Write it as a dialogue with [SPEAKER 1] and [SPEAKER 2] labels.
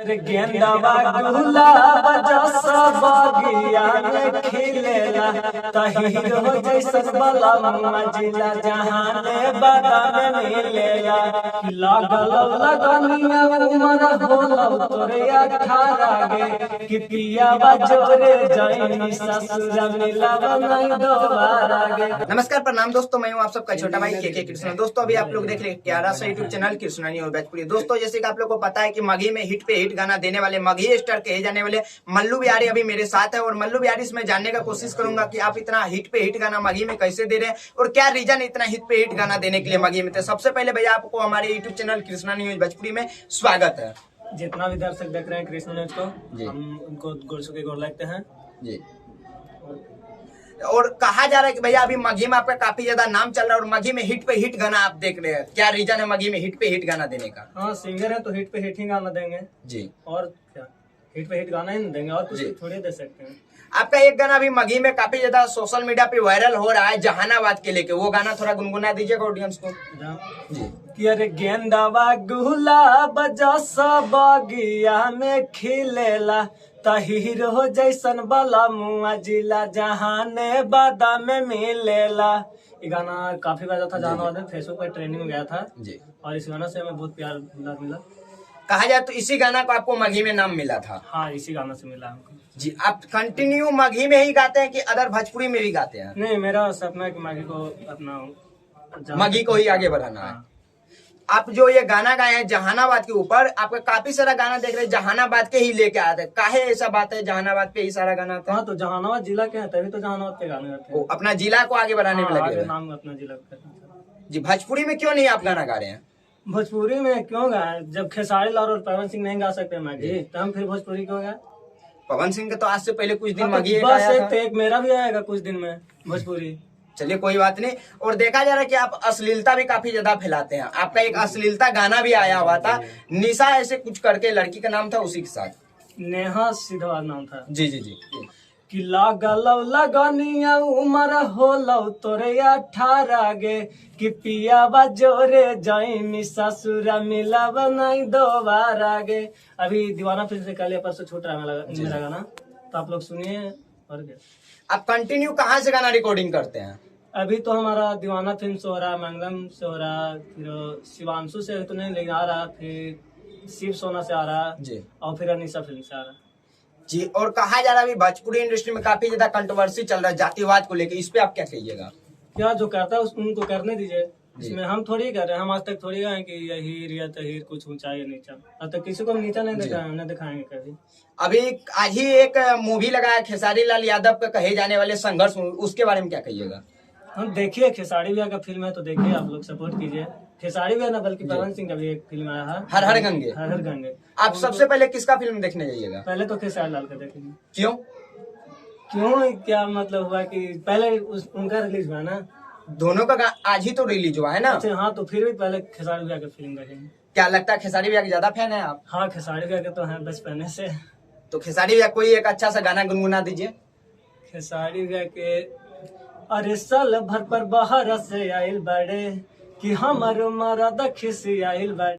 [SPEAKER 1] गेंदावा गुलाब जस बगिया में खिलेला तही हो जैसन बला मंजिला जहाने बादाम मिलेला लागल लगनिया उमर होला तोरे 18 गे कि पिया जोरे जैनी ससुर मिलाव नहीं दोबारा गे।
[SPEAKER 2] नमस्कार प्रणाम दोस्तों, मैं हूं आप सबका छोटा भाई के कृष्णा। दोस्तों अभी आप लोग देख रहे हैं 11 से यूट्यूब चैनल कृष्णानी और भोजपुरी। दोस्तों जैसे कि आप लोग को पता है कि मगही में हिट पे हिट गाना देने वाले मगही स्टार कहे जाने वाले मल्लू बिहारी अभी मेरे साथ है और मल्लू बिहारी से मैं जानने का कोशिश करूंगा कि आप इतना हिट पे हिट गाना मगही में कैसे दे रहे हैं और क्या रीजन इतना हिट पे हिट गाना देने के लिए मगही में। तो सबसे पहले भैया आपको हमारे YouTube channel Krishna news Bhojpuri में स्वागत है।
[SPEAKER 1] जितना भी दर्शक देख रहे हैं कृष्णा न्यूज को, हम उनको गोर छू के गोर लगते हैं
[SPEAKER 2] जी। और कहा जा रहा है कि भैया अभी मगही में आपका काफी ज्यादा नाम चल रहा है और मगही में हिट पे हिट गाना आप देख रहे हैं, क्या रीजन है मगही में हिट पे हिट गाना देने का?
[SPEAKER 1] हाँ, सिंगर है तो हिट पे हिट ही गाना देंगे
[SPEAKER 2] जी।
[SPEAKER 1] और क्या, हिट पे हिट गाना ही देंगे और कुछ थोड़ी दे सकते हैं।
[SPEAKER 2] आपका एक गाना अभी मगही में काफी ज्यादा सोशल मीडिया पे वायरल हो रहा है जहानाबाद के लेके, वो गाना थोड़ा गुनगुना दीजिएगा ऑडियंस को जी।
[SPEAKER 1] कि अरे गेंदावा गुलाब जस बगिया में खिलेला तहीर हो जैसन बला मुआ जिला जहाने बादाम में मिलेला। ये गाना काफी बजा था, जहानाबाद में फेसबुक पर ट्रेंडिंग में गया था जी। और इस गाना से हमें बहुत प्यार मिला। कहा
[SPEAKER 2] जाए तो इसी गाना को आपको मगही में नाम मिला था?
[SPEAKER 1] हाँ, इसी गाना से मिला हमको
[SPEAKER 2] जी। आप कंटिन्यू मगही में ही गाते हैं कि अदर भोजपुरी में भी गाते हैं?
[SPEAKER 1] नहीं, मेरा सपना है कि मगही को अपना
[SPEAKER 2] मगही को ही आगे बढ़ाना है। आप जो ये गाना गाए हैं जहानाबाद के ऊपर, आपका काफी सारा गाना देख रहे हैं जहानाबाद के ही लेके आते हैं, काहे ऐसा बात है जहानाबाद पे ही सारा गाना था?
[SPEAKER 1] हाँ, तो जहानाबाद जिला के हैं तभी तो जहानाबाद पे गाने गाते हैं।
[SPEAKER 2] अपना जिला को आगे बढ़ाने में लगे
[SPEAKER 1] नाम अपना जिला
[SPEAKER 2] जी। भोजपुरी में क्यों नहीं आप गाना गा रहे हैं?
[SPEAKER 1] भोजपुरी में क्यों गाए? जब खेसारी लाल और पवन सिंह नहीं गा सकते मगही तो हम फिर भोजपुरी क्यों गाए?
[SPEAKER 2] पवन सिंह का तो आज से पहले कुछ दिन मगही
[SPEAKER 1] एक मेरा भी आएगा कुछ दिन में भोजपुरी।
[SPEAKER 2] चलिए कोई बात नहीं। और देखा जा रहा है कि आप अश्लीलता भी काफी ज्यादा फैलाते हैं। आपका एक अश्लीलता गाना भी आया हुआ था, निशा ऐसे कुछ करके लड़की का नाम था, उसी के साथ
[SPEAKER 1] नेहा सिद्धवा नाम था
[SPEAKER 2] जी जी जी।
[SPEAKER 1] कि लागल लगनिया उमर होला तोरे 18 गे कि पिया जोरे जैनी ससुर मिलाव नहीं दोबारा गे। अभी दीवाना फिल्म से कल परसों छूट रहा है मेरा गाना, तो आप लोग सुनिए। और क्या
[SPEAKER 2] आप कंटिन्यू कहाँ से गाना रिकॉर्डिंग करते हैं?
[SPEAKER 1] अभी तो हमारा दीवाना फिल्म से हो रहा, मंगलम से हो रहा, फिर शिवांशु से तो नहीं लेकिन आ रहा, फिर शिव सोना से आ रहा जी, और फिर अनिशा फिल्म से आ रहा
[SPEAKER 2] जी। और कहा जा रहा है अभी भोजपुरी इंडस्ट्री में काफी ज्यादा कंट्रोवर्सी चल रहा है जातिवाद को लेकर, इस पे आप क्या कहिएगा?
[SPEAKER 1] क्या जो करता है उनको करने दीजिए, इसमें हम थोड़ी कर रहे हैं। हम आज तक थोड़ी गए कि यही या तहीर कुछ ऊंचा या नीचा, अब तक किसी को हम नीचा नहीं देखा, हमने दिखाएंगे कभी।
[SPEAKER 2] अभी आज ही एक मूवी लगाया खेसारी लाल यादव का कहे जाने वाले संघर्ष, उसके बारे में क्या कहिएगा?
[SPEAKER 1] हम देखिए, खेसारी भैया का फिल्म है तो देखिए, आप लोग सपोर्ट कीजिए। खेसारी भैया ना बल्कि पवन सिंह का भी एक फिल्म आया है,
[SPEAKER 2] हर हर गंगे।
[SPEAKER 1] हर हर गंगे।
[SPEAKER 2] आप सबसे पहले किसका फिल्म देखने जाइएगा?
[SPEAKER 1] पहले तो खेसारी लाल का देखेंगे।
[SPEAKER 2] क्यों?
[SPEAKER 1] क्या मतलब हुआ कि पहले उनका रिलीज हुआ ना,
[SPEAKER 2] दोनों का आज ही तो रिलीज हुआ है ना।
[SPEAKER 1] अच्छा, हाँ, तो फिर भी पहले खेसारी भैया का फिल्म देखेंगे।
[SPEAKER 2] क्या लगता है खेसारी भैया के ज्यादा फैन है आप?
[SPEAKER 1] हाँ, खेसारी भैया के तो हैं बचपन से।
[SPEAKER 2] तो खेसारी भैया कोई एक अच्छा सा गाना गुनगुना दीजिए।
[SPEAKER 1] खेसारी भैया के अरे साल भर पर बाहर से आइल बड़े कि हमारो मरद खिसी आइल बड़े।